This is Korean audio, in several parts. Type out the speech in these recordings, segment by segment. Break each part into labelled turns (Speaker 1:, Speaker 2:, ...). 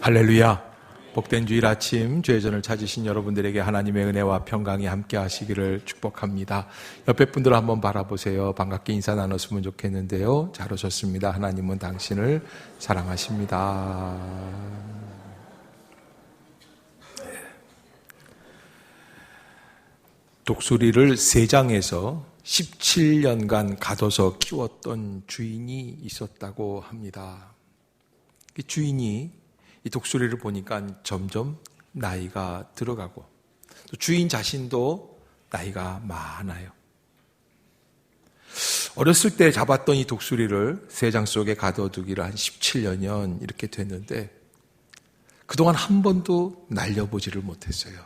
Speaker 1: 할렐루야. 복된 주일 아침 죄전을 찾으신 여러분들에게 하나님의 은혜와 평강이 함께 하시기를 축복합니다. 옆에 분들 한번 바라보세요. 반갑게 인사 나눴으면 좋겠는데요. 잘 오셨습니다. 하나님은 당신을 사랑하십니다. 독수리를 세장에서 17년간 가둬서 키웠던 주인이 있었다고 합니다. 그 주인이 이 독수리를 보니까 점점 나이가 들어가고 또 주인 자신도 나이가 많아요. 어렸을 때 잡았던 이 독수리를 세장 속에 가둬두기를 한 17년 이렇게 됐는데 그동안 한 번도 날려보지를 못했어요.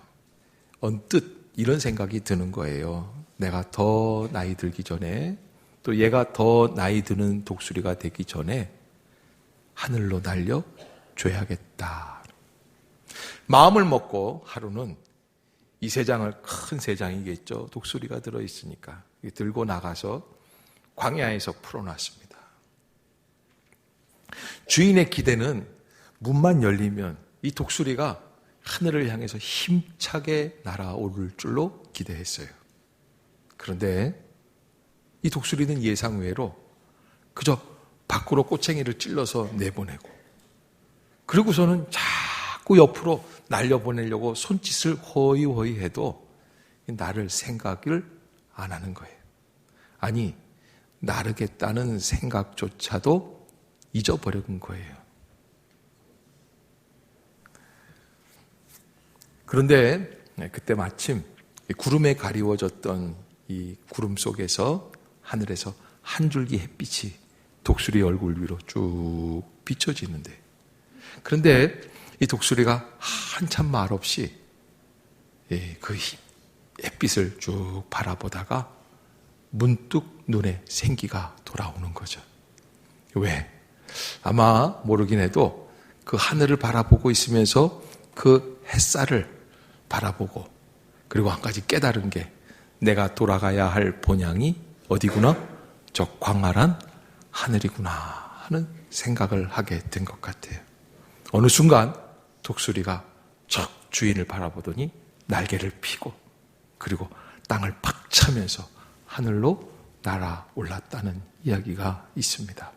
Speaker 1: 언뜻 이런 생각이 드는 거예요. 내가 더 나이 들기 전에 또 얘가 더 나이 드는 독수리가 되기 전에 하늘로 날려 줘야겠다. 마음을 먹고 하루는 이 세장을 큰 세장이겠죠. 독수리가 들어있으니까 들고 나가서 광야에서 풀어놨습니다. 주인의 기대는 문만 열리면 이 독수리가 하늘을 향해서 힘차게 날아오를 줄로 기대했어요. 그런데 이 독수리는 예상외로 그저 밖으로 꼬챙이를 찔러서 내보내고 그리고서는 자꾸 옆으로 날려보내려고 손짓을 허이허이 해도 나를 생각을 안 하는 거예요. 아니, 나르겠다는 생각조차도 잊어버린 거예요. 그런데 그때 마침 구름에 가리워졌던 이 구름 속에서 하늘에서 한 줄기 햇빛이 독수리 얼굴 위로 쭉 비춰지는데 그런데 이 독수리가 한참 말없이 그 햇빛을 쭉 바라보다가 문득 눈에 생기가 돌아오는 거죠. 왜? 아마 모르긴 해도 그 하늘을 바라보고 있으면서 그 햇살을 바라보고 그리고 한 가지 깨달은 게 내가 돌아가야 할 본향이 어디구나? 저 광활한 하늘이구나 하는 생각을 하게 된 것 같아요. 어느 순간 독수리가 저 주인을 바라보더니 날개를 펴고 그리고 땅을 팍 차면서 하늘로 날아올랐다는 이야기가 있습니다.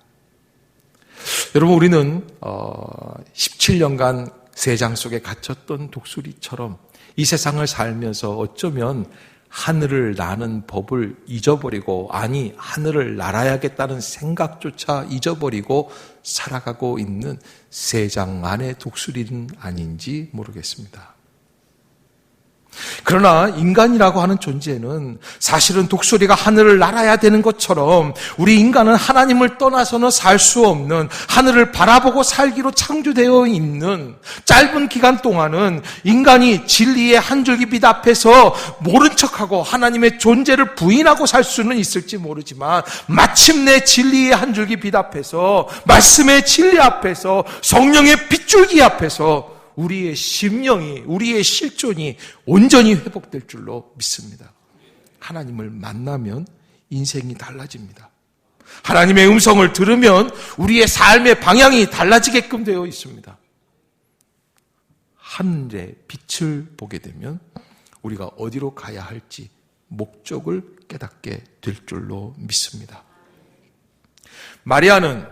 Speaker 1: 여러분, 우리는 17년간 세장 속에 갇혔던 독수리처럼 이 세상을 살면서 어쩌면 하늘을 나는 법을 잊어버리고 아니 하늘을 날아야겠다는 생각조차 잊어버리고 살아가고 있는 세장 안의 독수리는 아닌지 모르겠습니다. 그러나 인간이라고 하는 존재는 사실은 독수리가 하늘을 날아야 되는 것처럼 우리 인간은 하나님을 떠나서는 살 수 없는 하늘을 바라보고 살기로 창조되어 있는 짧은 기간 동안은 인간이 진리의 한 줄기 빛 앞에서 모른 척하고 하나님의 존재를 부인하고 살 수는 있을지 모르지만 마침내 진리의 한 줄기 빛 앞에서 말씀의 진리 앞에서 성령의 빗줄기 앞에서 우리의 심령이, 우리의 실존이 온전히 회복될 줄로 믿습니다. 하나님을 만나면 인생이 달라집니다. 하나님의 음성을 들으면 우리의 삶의 방향이 달라지게끔 되어 있습니다. 하늘의 빛을 보게 되면 우리가 어디로 가야 할지 목적을 깨닫게 될 줄로 믿습니다. 마리아는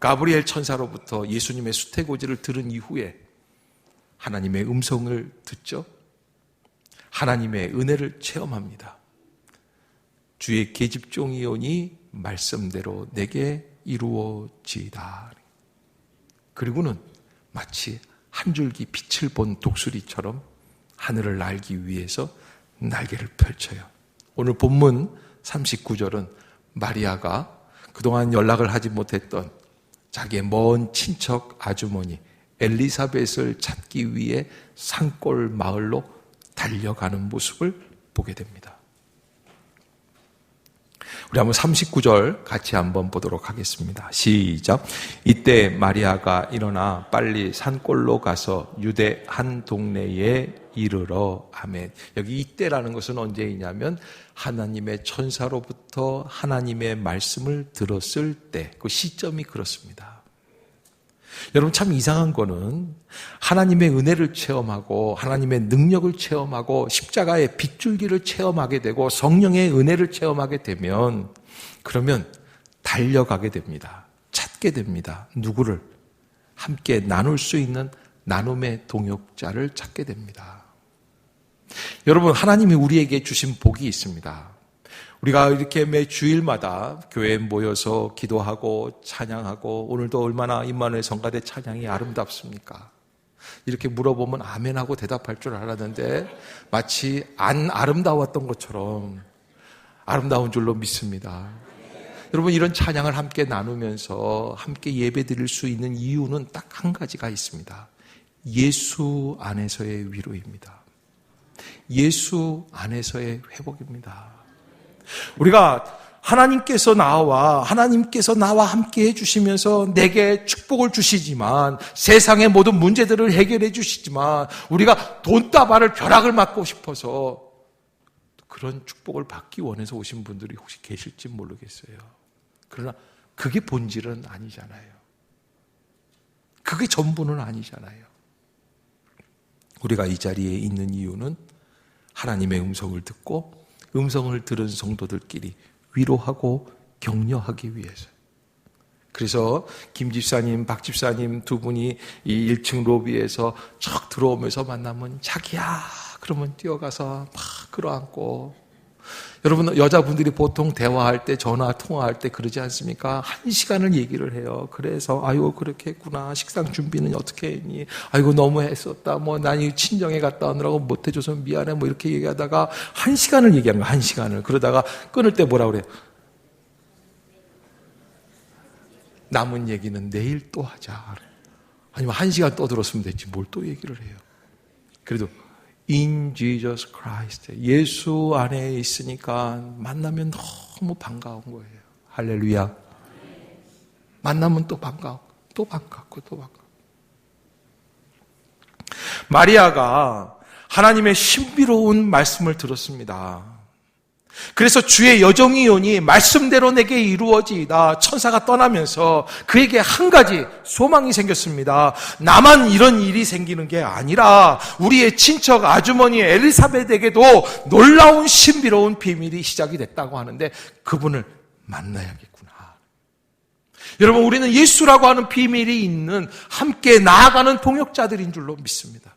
Speaker 1: 가브리엘 천사로부터 예수님의 수태고지를 들은 이후에 하나님의 음성을 듣죠. 하나님의 은혜를 체험합니다. 주의 계집종이오니 말씀대로 내게 이루어지이다. 그리고는 마치 한 줄기 빛을 본 독수리처럼 하늘을 날기 위해서 날개를 펼쳐요. 오늘 본문 39절은 마리아가 그동안 연락을 하지 못했던 자기의 먼 친척 아주머니 엘리사벳을 찾기 위해 산골 마을로 달려가는 모습을 보게 됩니다. 우리 한번 39절 같이 한번 보도록 하겠습니다. 시작. 이때 마리아가 일어나 빨리 산골로 가서 유대 한 동네에 이르러. 아멘. 여기 이때라는 것은 언제이냐면 하나님의 천사로부터 하나님의 말씀을 들었을 때, 그 시점이 그렇습니다. 여러분 참 이상한 거는 하나님의 은혜를 체험하고 하나님의 능력을 체험하고 십자가의 빗줄기를 체험하게 되고 성령의 은혜를 체험하게 되면 그러면 달려가게 됩니다. 찾게 됩니다. 누구를? 함께 나눌 수 있는 나눔의 동역자를 찾게 됩니다. 여러분 하나님이 우리에게 주신 복이 있습니다. 우리가 이렇게 매 주일마다 교회에 모여서 기도하고 찬양하고 오늘도 얼마나 임마누엘 성가대 찬양이 아름답습니까? 이렇게 물어보면 아멘하고 대답할 줄 알았는데 마치 안 아름다웠던 것처럼 아름다운 줄로 믿습니다. 여러분 이런 찬양을 함께 나누면서 함께 예배 드릴 수 있는 이유는 딱 한 가지가 있습니다. 예수 안에서의 위로입니다. 예수 안에서의 회복입니다. 우리가 하나님께서 나와 함께 해주시면서 내게 축복을 주시지만 세상의 모든 문제들을 해결해 주시지만 우리가 돈다발을 벼락을 맞고 싶어서 그런 축복을 받기 원해서 오신 분들이 혹시 계실지 모르겠어요. 그러나 그게 본질은 아니잖아요. 그게 전부는 아니잖아요. 우리가 이 자리에 있는 이유는 하나님의 음성을 듣고 음성을 들은 성도들끼리 위로하고 격려하기 위해서. 그래서 김 집사님, 박 집사님 두 분이 이 1층 로비에서 쫙 들어오면서 만나면 자기야 그러면 뛰어가서 막 끌어안고. 여러분 여자분들이 보통 대화할 때 전화 통화할 때 그러지 않습니까? 1시간을 얘기를 해요. 그래서 아이고 그렇게 했구나. 식상 준비는 어떻게 했니? 아이고 너무 했었다. 뭐 난 이 친정에 갔다 오느라고 못 해줘서 미안해. 뭐 이렇게 얘기하다가 1시간을 얘기하는 거야. 1시간을. 그러다가 끊을 때 뭐라 그래요? 남은 얘기는 내일 또 하자. 아니면 1시간 떠들었으면 됐지. 뭘 또 얘기를 해요. 그래도 In Jesus Christ. 예수 안에 있으니까 만나면 너무 반가운 거예요. 할렐루야. 만나면 또 반가워. 또 반갑고 또 반가워. 마리아가 하나님의 신비로운 말씀을 들었습니다. 그래서 주의 여정이오니 말씀대로 내게 이루어지이다. 천사가 떠나면서 그에게 한 가지 소망이 생겼습니다. 나만 이런 일이 생기는 게 아니라 우리의 친척 아주머니 엘리사벳에게도 놀라운 신비로운 비밀이 시작이 됐다고 하는데 그분을 만나야겠구나. 여러분 우리는 예수라고 하는 비밀이 있는 함께 나아가는 동역자들인 줄로 믿습니다.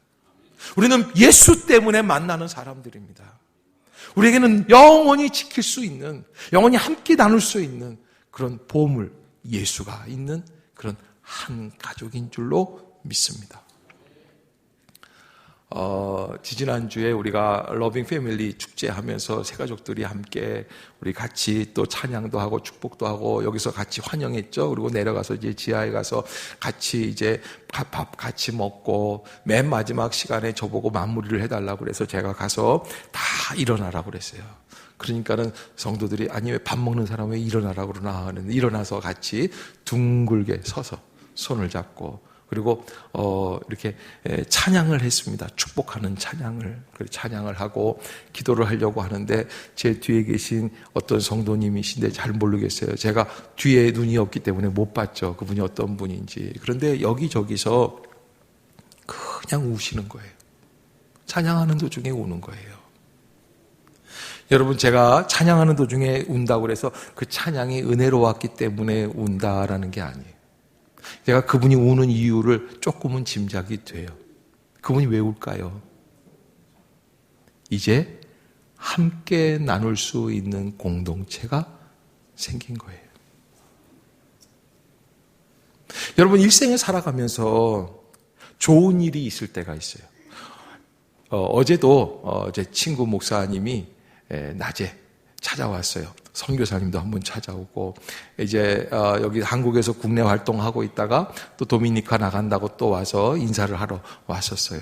Speaker 1: 우리는 예수 때문에 만나는 사람들입니다. 우리에게는 영원히 지킬 수 있는, 영원히 함께 나눌 수 있는 그런 보물, 예수가 있는 그런 한 가족인 줄로 믿습니다. 지지난주에 우리가 러빙 패밀리 축제하면서 세 가족들이 함께 우리 같이 또 찬양도 하고 축복도 하고 여기서 같이 환영했죠. 그리고 내려가서 이제 지하에 가서 같이 이제 밥 같이 먹고 맨 마지막 시간에 저보고 마무리를 해달라고 그래서 제가 가서 다 일어나라고 그랬어요. 그러니까는 성도들이 아니 왜 밥 먹는 사람 왜 일어나라고 그러나 하는데 일어나서 같이 둥글게 서서 손을 잡고 그리고 이렇게 찬양을 했습니다. 축복하는 찬양을. 찬양을 하고 기도를 하려고 하는데 제 뒤에 계신 어떤 성도님이신데 잘 모르겠어요. 제가 뒤에 눈이 없기 때문에 못 봤죠. 그분이 어떤 분인지. 그런데 여기저기서 그냥 우시는 거예요. 찬양하는 도중에 우는 거예요. 여러분 제가 찬양하는 도중에 운다고 해서 그 찬양이 은혜로웠기 때문에 운다라는 게 아니에요. 제가 그분이 우는 이유를 조금은 짐작이 돼요. 그분이 왜 울까요? 이제 함께 나눌 수 있는 공동체가 생긴 거예요. 여러분 일생을 살아가면서 좋은 일이 있을 때가 있어요. 어제도 제 친구 목사님이 낮에 찾아왔어요. 선교사님도 한번 찾아오고 이제 여기 한국에서 국내 활동하고 있다가 또 도미니카 나간다고 또 와서 인사를 하러 왔었어요.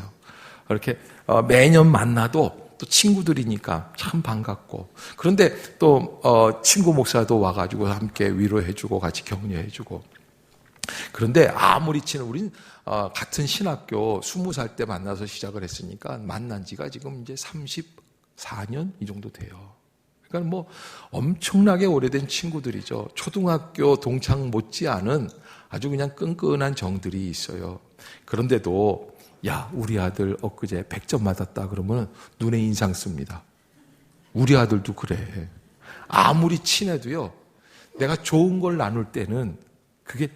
Speaker 1: 이렇게 매년 만나도 또 친구들이니까 참 반갑고 그런데 또 친구 목사도 와가지고 함께 위로해주고 같이 격려해주고 그런데 아무리 친한 우린 같은 신학교 20살 때 만나서 시작을 했으니까 만난 지가 지금 이제 34년 이 정도 돼요. 그러니까 뭐 엄청나게 오래된 친구들이죠. 초등학교 동창 못지않은 아주 그냥 끈끈한 정들이 있어요. 그런데도 야, 우리 아들 엊그제 100점 맞았다 그러면 눈에 인상 씁니다. 우리 아들도 그래. 아무리 친해도요, 내가 좋은 걸 나눌 때는 그게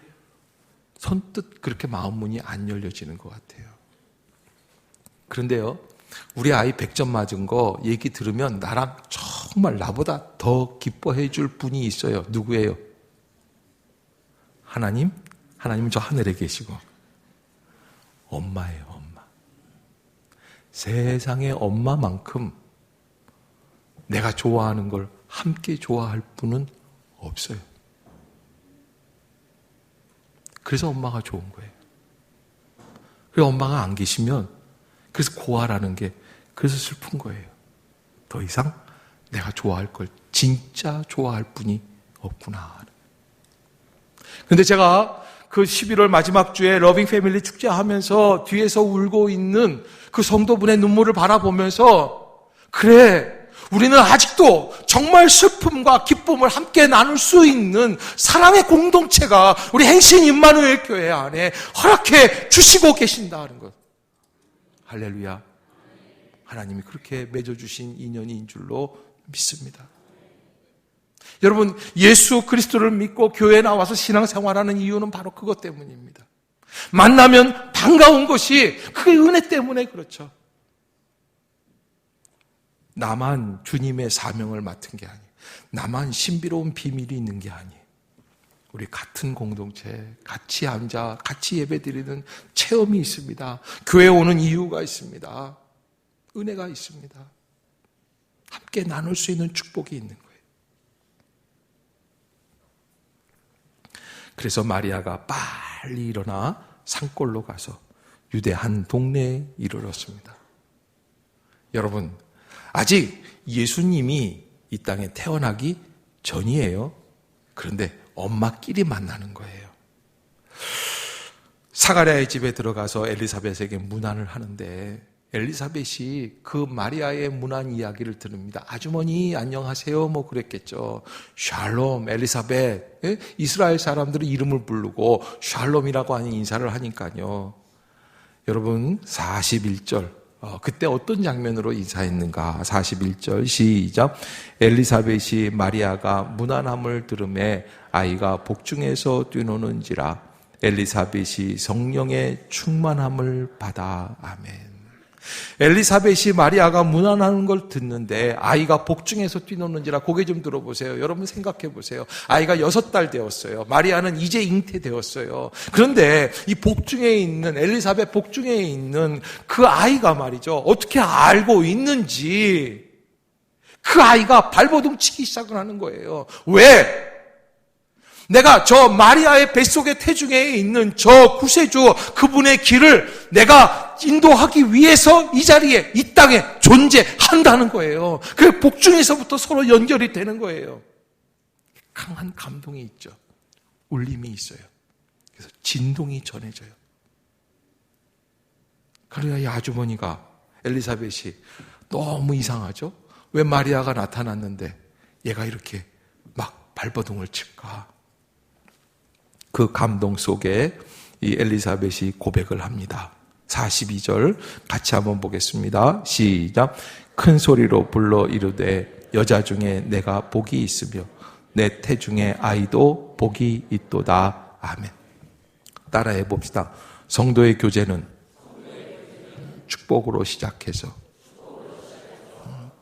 Speaker 1: 선뜻 그렇게 마음 문이 안 열려지는 것 같아요. 그런데요, 우리 아이 100점 맞은 거 얘기 들으면 나랑 정말 나보다 더 기뻐해 줄 분이 있어요. 누구예요? 하나님? 하나님은 저 하늘에 계시고 엄마예요, 엄마. 세상의 엄마만큼 내가 좋아하는 걸 함께 좋아할 분은 없어요. 그래서 엄마가 좋은 거예요. 그래서 엄마가 안 계시면 그래서 고아라는 게 그래서 슬픈 거예요. 더 이상 내가 좋아할 걸 진짜 좋아할 분이 없구나. 근데 제가 그 11월 마지막 주에 러빙 패밀리 축제하면서 뒤에서 울고 있는 그 성도분의 눈물을 바라보면서 그래, 우리는 아직도 정말 슬픔과 기쁨을 함께 나눌 수 있는 사랑의 공동체가 우리 행신 임마누엘 교회 안에 허락해 주시고 계신다는 것. 할렐루야. 하나님이 그렇게 맺어주신 인연인 줄로 믿습니다. 여러분, 예수 그리스도를 믿고 교회에 나와서 신앙생활하는 이유는 바로 그것 때문입니다. 만나면 반가운 것이 그게 은혜 때문에 그렇죠. 나만 주님의 사명을 맡은 게 아니에요. 나만 신비로운 비밀이 있는 게 아니에요. 우리 같은 공동체, 같이 앉아, 같이 예배드리는 체험이 있습니다. 교회 오는 이유가 있습니다. 은혜가 있습니다. 함께 나눌 수 있는 축복이 있는 거예요. 그래서 마리아가 빨리 일어나 산골로 가서 유대 한 동네에 이르렀습니다. 여러분, 아직 예수님이 이 땅에 태어나기 전이에요. 그런데 엄마끼리 만나는 거예요. 사가랴의 집에 들어가서 엘리사벳에게 문안을 하는데 엘리사벳이 그 마리아의 문안 이야기를 들읍니다. 아주머니 안녕하세요 뭐 그랬겠죠. 샬롬 엘리사벳. 이스라엘 사람들은 이름을 부르고 샬롬이라고 하는 인사를 하니까요. 여러분 41절 그때 어떤 장면으로 인사했는가? 41절 시작. 엘리사벳이 마리아가 문안함을 들음에 아이가 복중에서 뛰노는지라 엘리사벳이 성령의 충만함을 받아. 아멘. 엘리사벳이 마리아가 문안하는 걸 듣는데 아이가 복중에서 뛰노는지라. 고개 좀 들어보세요. 여러분 생각해 보세요. 아이가 6달 되었어요. 마리아는 이제 잉태되었어요. 그런데 이 복중에 있는 엘리사벳 복중에 있는 그 아이가 말이죠. 어떻게 알고 있는지 그 아이가 발버둥 치기 시작을 하는 거예요. 왜? 내가 저 마리아의 뱃속의 태중에 있는 저 구세주 그분의 길을 내가 인도하기 위해서 이 자리에 이 땅에 존재한다는 거예요. 그 복중에서부터 서로 연결이 되는 거예요. 강한 감동이 있죠. 울림이 있어요. 그래서 진동이 전해져요. 그러나 이 아주머니가 엘리사벳이 너무 이상하죠? 왜 마리아가 나타났는데 얘가 이렇게 막 발버둥을 칠까? 그 감동 속에 이 엘리사벳이 고백을 합니다. 42절 같이 한번 보겠습니다. 시작. 큰 소리로 불러 이르되 여자 중에 내가 복이 있으며 내 태중에 아이도 복이 있도다. 아멘. 따라해 봅시다. 성도의 교제는 축복으로 시작해서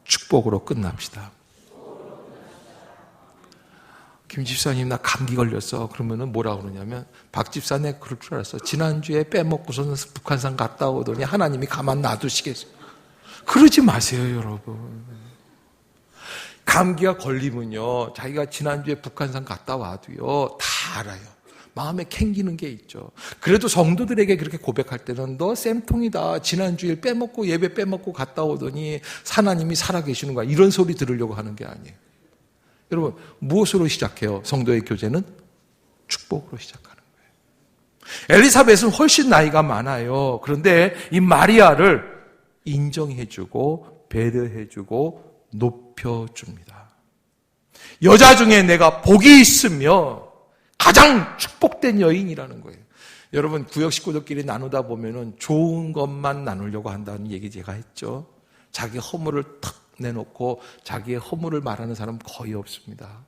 Speaker 1: 축복으로 끝납시다. 김 집사님 나 감기 걸렸어. 그러면은 뭐라고 그러냐면 박 집사 내 그럴 줄 알았어. 지난주에 빼먹고서는 북한산 갔다 오더니 하나님이 가만 놔두시겠어. 그러지 마세요, 여러분. 감기가 걸리면요, 자기가 지난주에 북한산 갔다 와도요 다 알아요. 마음에 캥기는 게 있죠. 그래도 성도들에게 그렇게 고백할 때는 너 쌤통이다. 지난주에 빼먹고 예배 빼먹고 갔다 오더니 하나님이 살아계시는 거야. 이런 소리 들으려고 하는 게 아니에요. 여러분, 무엇으로 시작해요? 성도의 교제는 축복으로 시작하는 거예요. 엘리사벳은 훨씬 나이가 많아요. 그런데 이 마리아를 인정해주고 배려해주고 높여줍니다. 여자 중에 내가 복이 있으며 가장 축복된 여인이라는 거예요. 여러분, 구역 식구들끼리 나누다 보면은 좋은 것만 나누려고 한다는 얘기 제가 했죠. 자기 허물을 탁 내놓고 자기의 허물을 말하는 사람 거의 없습니다.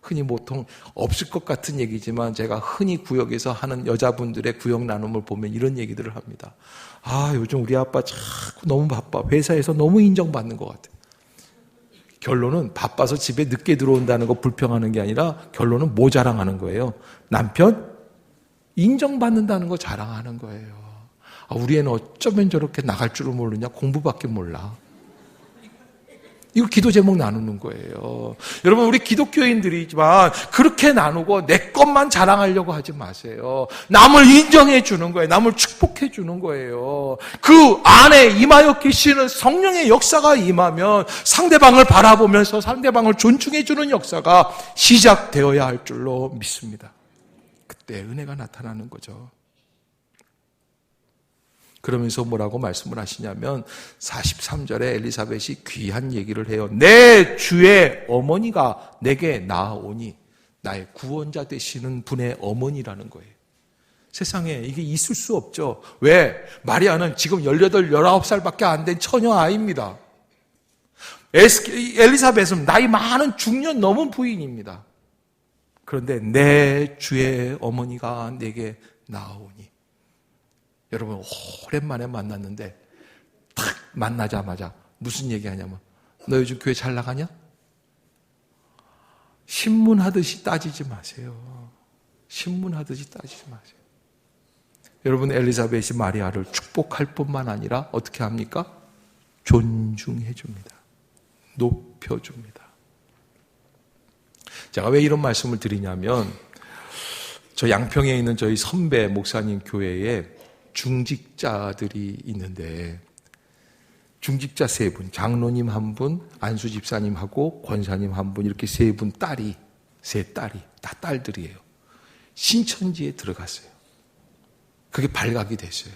Speaker 1: 흔히 보통 없을 것 같은 얘기지만 제가 흔히 구역에서 하는 여자분들의 구역 나눔을 보면 이런 얘기들을 합니다. 아, 요즘 우리 아빠 자꾸 너무 바빠. 회사에서 너무 인정받는 것 같아. 결론은 바빠서 집에 늦게 들어온다는 거 불평하는 게 아니라 결론은 뭐 자랑하는 거예요? 남편 인정받는다는 거 자랑하는 거예요. 아, 우리 애는 어쩌면 저렇게 나갈 줄을 모르냐? 공부밖에 몰라. 이거 기도 제목 나누는 거예요. 여러분, 우리 기독교인들이지만 그렇게 나누고 내 것만 자랑하려고 하지 마세요. 남을 인정해 주는 거예요. 남을 축복해 주는 거예요. 그 안에 임하여 계시는 성령의 역사가 임하면 상대방을 바라보면서 상대방을 존중해 주는 역사가 시작되어야 할 줄로 믿습니다. 그때 은혜가 나타나는 거죠. 그러면서 뭐라고 말씀을 하시냐면 43절에 엘리사벳이 귀한 얘기를 해요. 내 주의 어머니가 내게 나아오니, 나의 구원자 되시는 분의 어머니라는 거예요. 세상에 이게 있을 수 없죠. 왜? 마리아는 지금 18, 19살밖에 안 된 처녀 아이입니다. 엘리사벳은 나이 많은 중년 넘은 부인입니다. 그런데 내 주의 어머니가 내게 나아오니. 여러분, 오랜만에 만났는데 탁 만나자마자 무슨 얘기하냐면, 너 요즘 교회 잘 나가냐? 신문하듯이 따지지 마세요. 신문하듯이 따지지 마세요. 여러분, 엘리사벳이 마리아를 축복할 뿐만 아니라 어떻게 합니까? 존중해 줍니다. 높여 줍니다. 제가 왜 이런 말씀을 드리냐면, 저 양평에 있는 저희 선배 목사님 교회에 중직자들이 있는데, 중직자 3분, 장로님 1분, 안수 집사님하고 권사님 1분, 이렇게 3분 딸이, 3딸이 다 딸들이에요. 신천지에 들어갔어요. 그게 발각이 됐어요.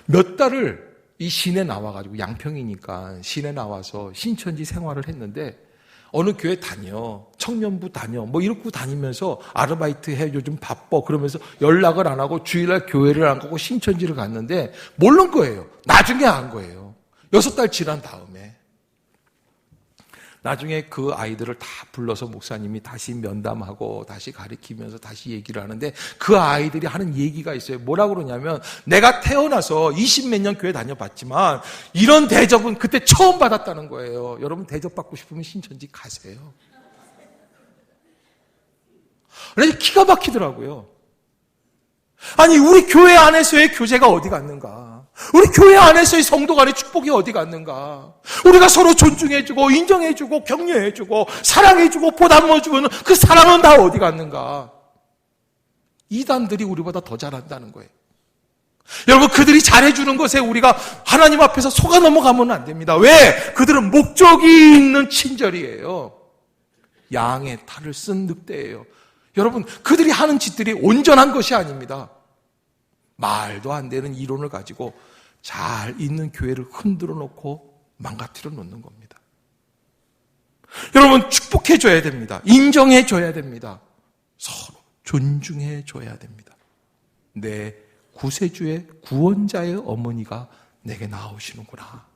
Speaker 1: 몇 달을 이 시내 나와가지고, 양평이니까 시내 나와서 신천지 생활을 했는데, 어느 교회 다녀, 청년부 다녀, 뭐 이러고 다니면서 아르바이트 해, 요즘 바빠, 그러면서 연락을 안 하고 주일날 교회를 안 가고 신천지를 갔는데 모르는 거예요. 나중에 안 거예요. 6달 지난 다음에. 나중에 그 아이들을 다 불러서 목사님이 다시 면담하고 다시 가르치면서 다시 얘기를 하는데, 그 아이들이 하는 얘기가 있어요. 뭐라고 그러냐면, 내가 태어나서 20몇 년 교회 다녀봤지만 이런 대접은 그때 처음 받았다는 거예요. 여러분, 대접받고 싶으면 신천지 가세요. 그래서 기가 막히더라고요. 아니, 우리 교회 안에서의 교제가 어디 갔는가? 우리 교회 안에서의 성도 간의 축복이 어디 갔는가? 우리가 서로 존중해주고 인정해주고 격려해주고 사랑해주고 보담해주면 그 사랑은 다 어디 갔는가? 이단들이 우리보다 더 잘한다는 거예요. 여러분, 그들이 잘해주는 것에 우리가 하나님 앞에서 속아 넘어가면 안 됩니다. 왜? 그들은 목적이 있는 친절이에요. 양의 탈을 쓴 늑대예요. 여러분, 그들이 하는 짓들이 온전한 것이 아닙니다. 말도 안 되는 이론을 가지고 잘 있는 교회를 흔들어 놓고 망가뜨려 놓는 겁니다. 여러분, 축복해 줘야 됩니다. 인정해 줘야 됩니다. 서로 존중해 줘야 됩니다. 내 구세주의 구원자의 어머니가 내게 나오시는구나.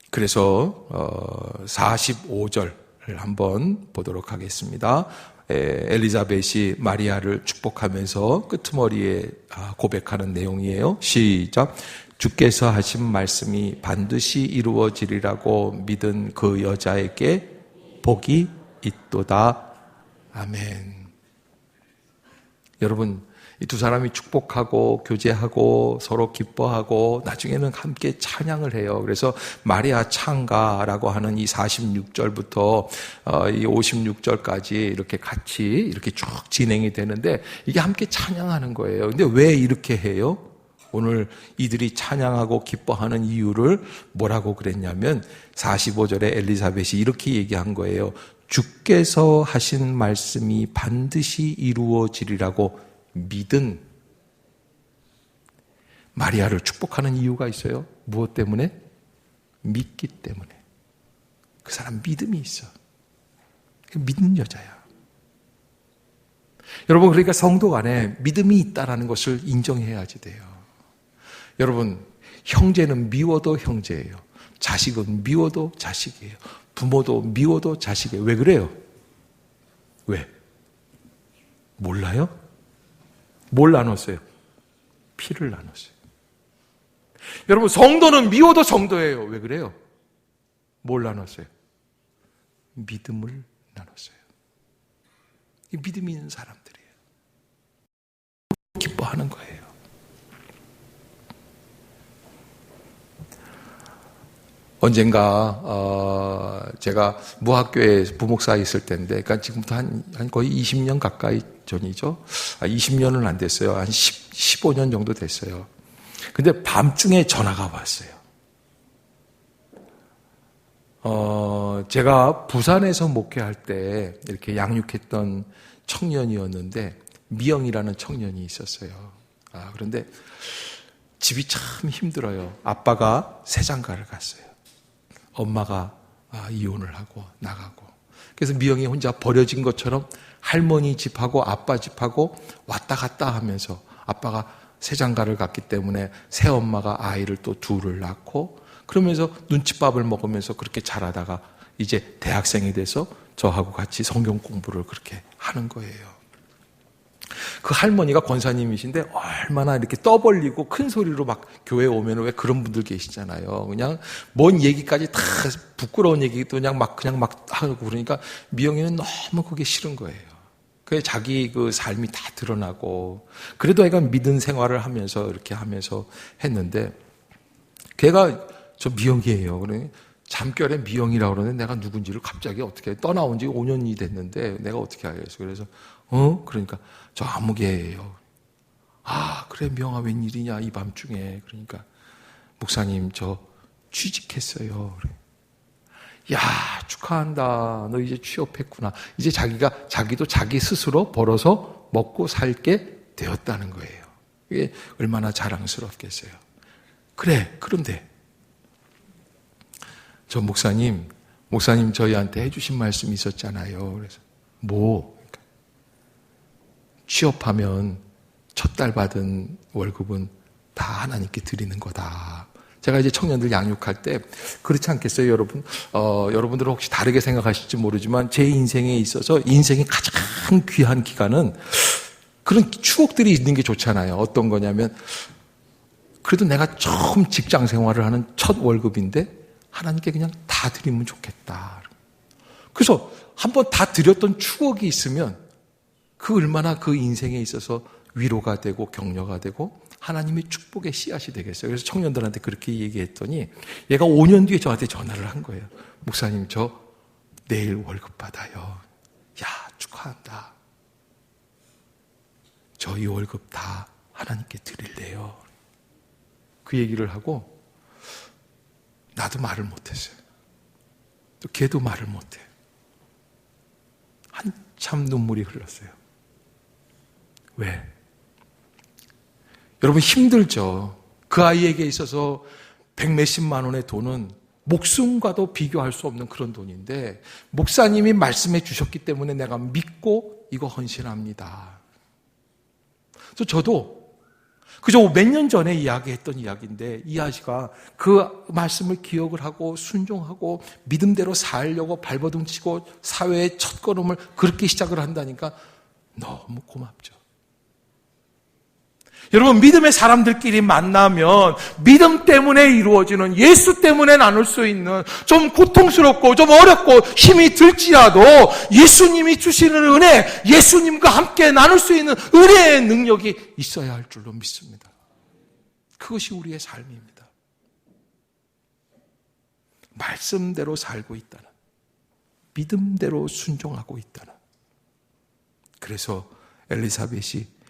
Speaker 1: 그래서 45절을 한번 보도록 하겠습니다. 엘리자벳이 마리아를 축복하면서 끄트머리에 고백하는 내용이에요. 시작. 주께서 하신 말씀이 반드시 이루어지리라고 믿은 그 여자에게 복이 있도다. 아멘. 여러분, 이 두 사람이 축복하고 교제하고 서로 기뻐하고 나중에는 함께 찬양을 해요. 그래서 마리아 찬가라고 하는 이 46절부터 이 56절까지 이렇게 같이 이렇게 쭉 진행이 되는데, 이게 함께 찬양하는 거예요. 근데 왜 이렇게 해요? 오늘 이들이 찬양하고 기뻐하는 이유를 뭐라고 그랬냐면 45절에 엘리사벳이 이렇게 얘기한 거예요. 주께서 하신 말씀이 반드시 이루어지리라고 믿은 마리아를 축복하는 이유가 있어요. 무엇 때문에? 믿기 때문에. 그 사람 믿음이 있어. 믿는 여자야. 여러분, 그러니까 성도 간에 믿음이 있다는 것을 인정해야지 돼요. 여러분, 형제는 미워도 형제예요. 자식은 미워도 자식이에요. 부모도 미워도 자식이에요. 왜 그래요? 왜? 몰라요? 뭘 나눴어요? 피를 나눴어요. 여러분, 성도는 미워도 성도예요. 왜 그래요? 뭘 나눴어요? 믿음을 나눴어요. 이 믿음이 있는 사람들이에요. 기뻐하는 거예요. 언젠가 제가 무학교에 부목사에 있을 때인데, 그러니까 지금부터 한 거의 20년 가까이 전이죠. 20년은 안 됐어요. 한 15년 정도 됐어요. 근데 밤중에 전화가 왔어요. 제가 부산에서 목회할 때 이렇게 양육했던 청년이었는데, 미영이라는 청년이 있었어요. 그런데 집이 참 힘들어요. 아빠가 새장가를 갔어요. 엄마가 이혼을 하고 나가고. 그래서 미영이 혼자 버려진 것처럼 할머니 집하고 아빠 집하고 왔다 갔다 하면서, 아빠가 새장가를 갔기 때문에 새엄마가 아이를 또 둘을 낳고, 그러면서 눈칫밥을 먹으면서 그렇게 자라다가 이제 대학생이 돼서 저하고 같이 성경 공부를 그렇게 하는 거예요. 그 할머니가 권사님이신데 얼마나 이렇게 떠벌리고 큰 소리로 막 교회에 오면 왜 그런 분들 계시잖아요. 그냥 뭔 얘기까지 다 부끄러운 얘기도 그냥 막 하고, 그러니까 미영이는 너무 그게 싫은 거예요. 그게 자기 그 삶이 다 드러나고, 그래도 애가 믿은 생활을 하면서 이렇게 하면서 했는데, 걔가 저 미영이에요. 그러니 잠결에 미영이라고 그러는데 내가 누군지를 갑자기 어떻게, 떠나온 지 5년이 됐는데 내가 어떻게 알겠어. 그래서 그러니까 저 아무개예요. 그래 미영아, 웬일이냐 이 밤중에. 그러니까 목사님 저 취직했어요. 그래. 야, 축하한다. 너 이제 취업했구나. 이제 자기도 자기 스스로 벌어서 먹고 살게 되었다는 거예요. 이게 얼마나 자랑스럽겠어요. 그래, 그런데 저 목사님 저희한테 해주신 말씀이 있었잖아요. 그래서 그러니까 취업하면 첫 달 받은 월급은 다 하나님께 드리는 거다. 제가 이제 청년들 양육할 때, 그렇지 않겠어요, 여러분? 여러분들은 혹시 다르게 생각하실지 모르지만 제 인생에 있어서 인생의 가장 귀한 기간은 그런 추억들이 있는 게 좋잖아요. 어떤 거냐면, 그래도 내가 처음 직장 생활을 하는 첫 월급인데 하나님께 그냥 다 드리면 좋겠다. 그래서 한번 다 드렸던 추억이 있으면 그 얼마나 그 인생에 있어서 위로가 되고 격려가 되고 하나님의 축복의 씨앗이 되겠어요. 그래서 청년들한테 그렇게 얘기했더니 얘가 5년 뒤에 저한테 전화를 한 거예요. 목사님 저 내일 월급 받아요. 야, 축하한다. 저 이 월급 다 하나님께 드릴래요. 그 얘기를 하고 나도 말을 못했어요. 또 걔도 말을 못해요. 한참 눈물이 흘렀어요. 왜? 여러분 힘들죠. 그 아이에게 있어서 100몇십만 원의 돈은 목숨과도 비교할 수 없는 그런 돈인데, 목사님이 말씀해 주셨기 때문에 내가 믿고 이거 헌신합니다. 그래서 저도 그저 몇 년 전에 이야기했던 이야기인데, 이 아이가 그 말씀을 기억을 하고 순종하고 믿음대로 살려고 발버둥치고 사회의 첫걸음을 그렇게 시작을 한다니까 너무 고맙죠. 여러분, 믿음의 사람들끼리 만나면 믿음 때문에 이루어지는, 예수 때문에 나눌 수 있는, 좀 고통스럽고 좀 어렵고 힘이 들지라도 예수님이 주시는 은혜, 예수님과 함께 나눌 수 있는 은혜의 능력이 있어야 할 줄로 믿습니다. 그것이 우리의 삶입니다. 말씀대로 살고 있다는, 믿음대로 순종하고 있다는. 그래서 엘리사벳이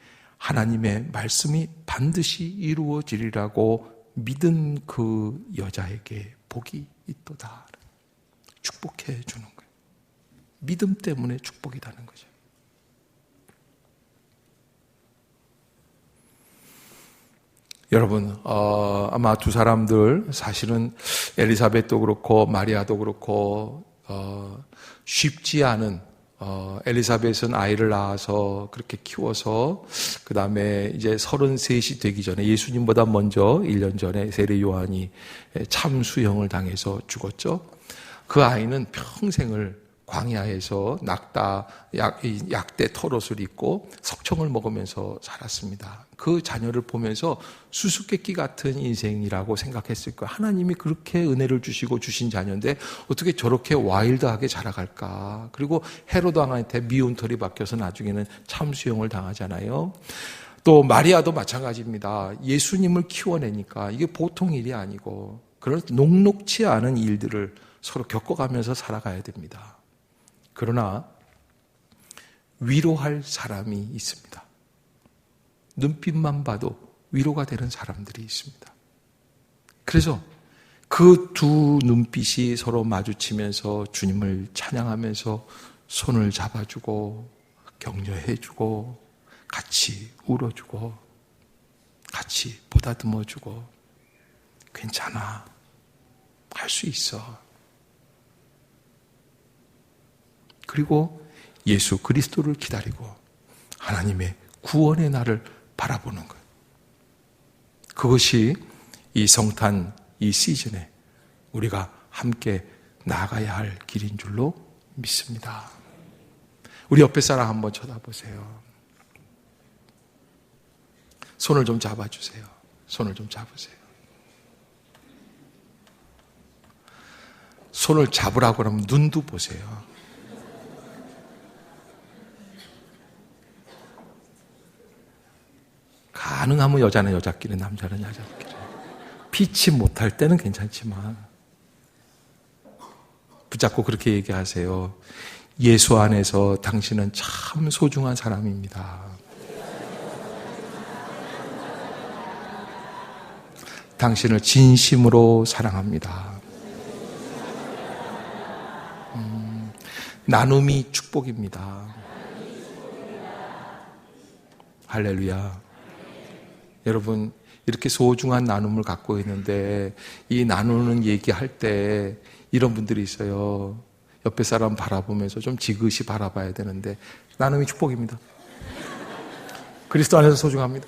Speaker 1: 하나님의 말씀이 반드시 이루어지리라고 믿은 그 여자에게 복이 있도다. 축복해 주는 거예요. 믿음 때문에 축복이라는 거죠. 여러분, 아마 두 사람들 사실은 엘리사벳도 그렇고 마리아도 그렇고 쉽지 않은 엘리사벳은 아이를 낳아서 그렇게 키워서 그 다음에 이제 33이 되기 전에 예수님보다 먼저 1년 전에 세례 요한이 참수형을 당해서 죽었죠. 그 아이는 평생을 광야에서 약대 털옷을 입고 석청을 먹으면서 살았습니다. 그 자녀를 보면서 수수께끼 같은 인생이라고 생각했을 거예요. 하나님이 그렇게 은혜를 주시고 주신 자녀인데 어떻게 저렇게 와일드하게 자라갈까. 그리고 헤로드 왕한테 미운 털이 박혀서 나중에는 참수형을 당하잖아요. 또 마리아도 마찬가지입니다. 예수님을 키워내니까 이게 보통 일이 아니고 그런 녹록치 않은 일들을 서로 겪어가면서 살아가야 됩니다. 그러나 위로할 사람이 있습니다. 눈빛만 봐도 위로가 되는 사람들이 있습니다. 그래서 그 두 눈빛이 서로 마주치면서 주님을 찬양하면서 손을 잡아주고 격려해주고 같이 울어주고 같이 보다듬어주고 괜찮아, 할 수 있어. 그리고 예수 그리스도를 기다리고 하나님의 구원의 날을 바라보는 것. 그것이 이 성탄, 이 시즌에 우리가 함께 나아가야 할 길인 줄로 믿습니다. 우리 옆에 사람 한번 쳐다보세요. 손을 좀 잡아주세요. 손을 좀 잡으세요. 손을 잡으라고 그러면 눈도 보세요. 가능하면 여자는 여자끼리, 남자는 여자끼리. 피치 못할 때는 괜찮지만 붙잡고 그렇게 얘기하세요. 예수 안에서 당신은 참 소중한 사람입니다. 당신을 진심으로 사랑합니다. 나눔이 축복입니다. 할렐루야. 여러분, 이렇게 소중한 나눔을 갖고 있는데 이 나누는 얘기할 때 이런 분들이 있어요. 옆에 사람 바라보면서 좀 지그시 바라봐야 되는데 나눔이 축복입니다. 그리스도 안에서 소중합니다.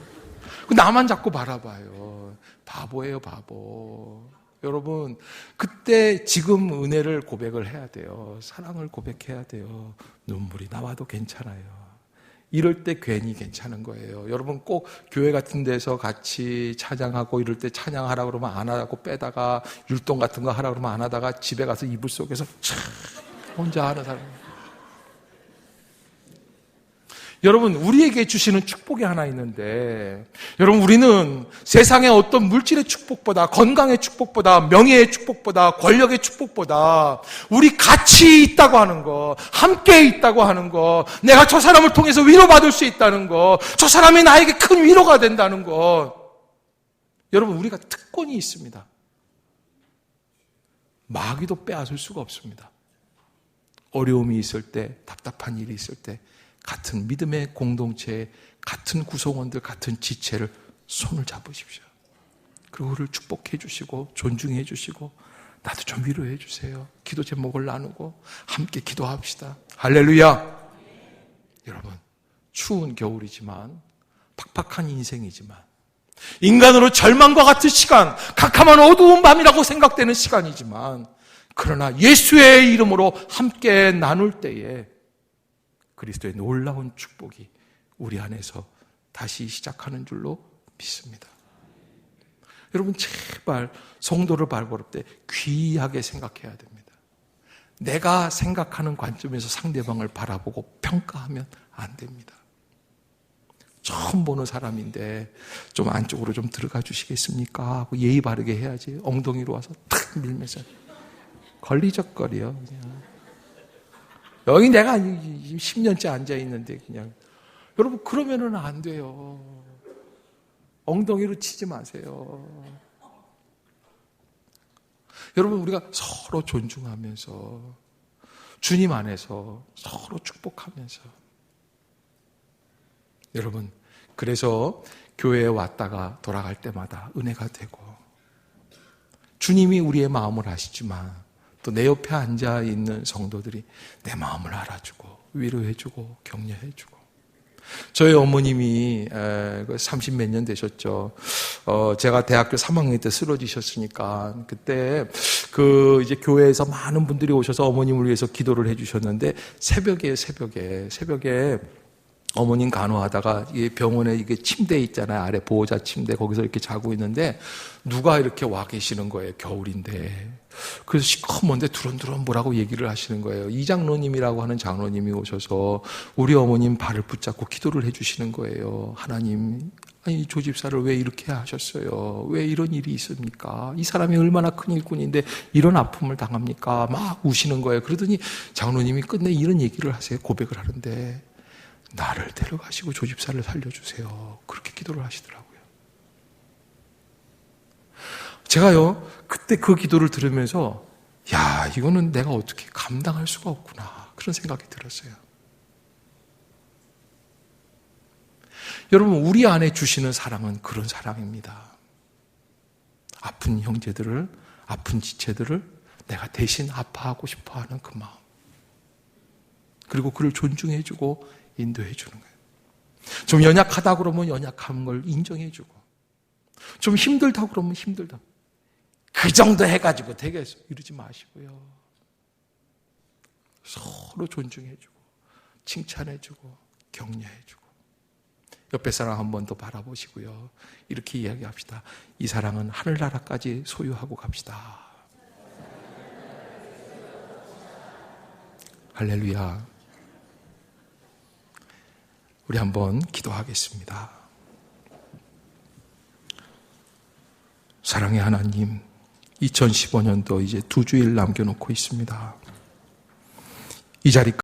Speaker 1: 나만 자꾸 바라봐요. 바보예요, 바보. 여러분, 그때 지금 은혜를 고백을 해야 돼요. 사랑을 고백해야 돼요. 눈물이 나와도 괜찮아요. 이럴 때 괜히 괜찮은 거예요. 여러분 꼭 교회 같은 데서 같이 찬양하고 이럴 때 찬양하라고 그러면 안 하고 빼다가 율동 같은 거 하라고 그러면 안 하다가 집에 가서 이불 속에서 혼자 하는 사람. 여러분, 우리에게 주시는 축복이 하나 있는데, 여러분, 우리는 세상의 어떤 물질의 축복보다, 건강의 축복보다, 명예의 축복보다, 권력의 축복보다, 우리 같이 있다고 하는 거, 함께 있다고 하는 거, 내가 저 사람을 통해서 위로받을 수 있다는 거, 저 사람이 나에게 큰 위로가 된다는 거, 여러분, 우리가 특권이 있습니다. 마귀도 빼앗을 수가 없습니다. 어려움이 있을 때, 답답한 일이 있을 때, 같은 믿음의 공동체에 같은 구성원들, 같은 지체를 손을 잡으십시오. 그리고 그를 축복해 주시고 존중해 주시고 나도 좀 위로해 주세요. 기도 제목을 나누고 함께 기도합시다. 할렐루야. 여러분, 추운 겨울이지만 팍팍한 인생이지만 인간으로 절망과 같은 시간, 캄캄한 어두운 밤이라고 생각되는 시간이지만 그러나 예수의 이름으로 함께 나눌 때에 그리스도의 놀라운 축복이 우리 안에서 다시 시작하는 줄로 믿습니다. 여러분, 제발 성도를 바라볼 때 귀하게 생각해야 됩니다. 내가 생각하는 관점에서 상대방을 바라보고 평가하면 안 됩니다. 처음 보는 사람인데 좀 안쪽으로 좀 들어가 주시겠습니까? 하고 예의 바르게 해야지. 엉덩이로 와서 탁 밀면서 걸리적거려 그냥. 여기 내가 10년째 앉아있는데 그냥. 여러분, 그러면은 안 돼요. 엉덩이로 치지 마세요. 여러분, 우리가 서로 존중하면서 주님 안에서 서로 축복하면서 여러분, 그래서 교회에 왔다가 돌아갈 때마다 은혜가 되고 주님이 우리의 마음을 아시지만 또 내 옆에 앉아 있는 성도들이 내 마음을 알아주고 위로해주고 격려해주고. 저희 어머님이 30몇 년 되셨죠. 제가 대학교 3학년 때 쓰러지셨으니까 그때 이제 교회에서 많은 분들이 오셔서 어머님을 위해서 기도를 해주셨는데 새벽에 어머님 간호하다가 병원에 이게 침대 있잖아요. 아래 보호자 침대 거기서 이렇게 자고 있는데 누가 이렇게 와 계시는 거예요. 겨울인데. 그래서 시커먼데 두런두런 뭐라고 얘기를 하시는 거예요. 이장로님이라고 하는 장로님이 오셔서 우리 어머님 발을 붙잡고 기도를 해주시는 거예요. 하나님, 아니 조 집사를 왜 이렇게 하셨어요? 왜 이런 일이 있습니까? 이 사람이 얼마나 큰 일꾼인데 이런 아픔을 당합니까? 막 우시는 거예요. 그러더니 장로님이 끝내 이런 얘기를 하세요. 고백을 하는데 나를 데려가시고 조 집사를 살려주세요. 그렇게 기도를 하시더라고요. 제가요, 그때 그 기도를 들으면서, 야, 이거는 내가 어떻게 감당할 수가 없구나. 그런 생각이 들었어요. 여러분, 우리 안에 주시는 사랑은 그런 사랑입니다. 아픈 형제들을, 아픈 지체들을 내가 대신 아파하고 싶어 하는 그 마음. 그리고 그를 존중해주고 인도해 주는 거예요. 좀 연약하다 그러면 연약한 걸 인정해 주고, 좀 힘들다 그러면 힘들다. 그 정도 해가지고 되겠어. 이러지 마시고요. 서로 존중해 주고, 칭찬해 주고, 격려해 주고. 옆에 사람 한 번 더 바라보시고요. 이렇게 이야기합시다. 이 사랑은 하늘나라까지 소유하고 갑시다. 할렐루야. 우리 한번 기도하겠습니다. 사랑의 하나님, 2015년도 이제 2주일 남겨놓고 있습니다. 이 자리까지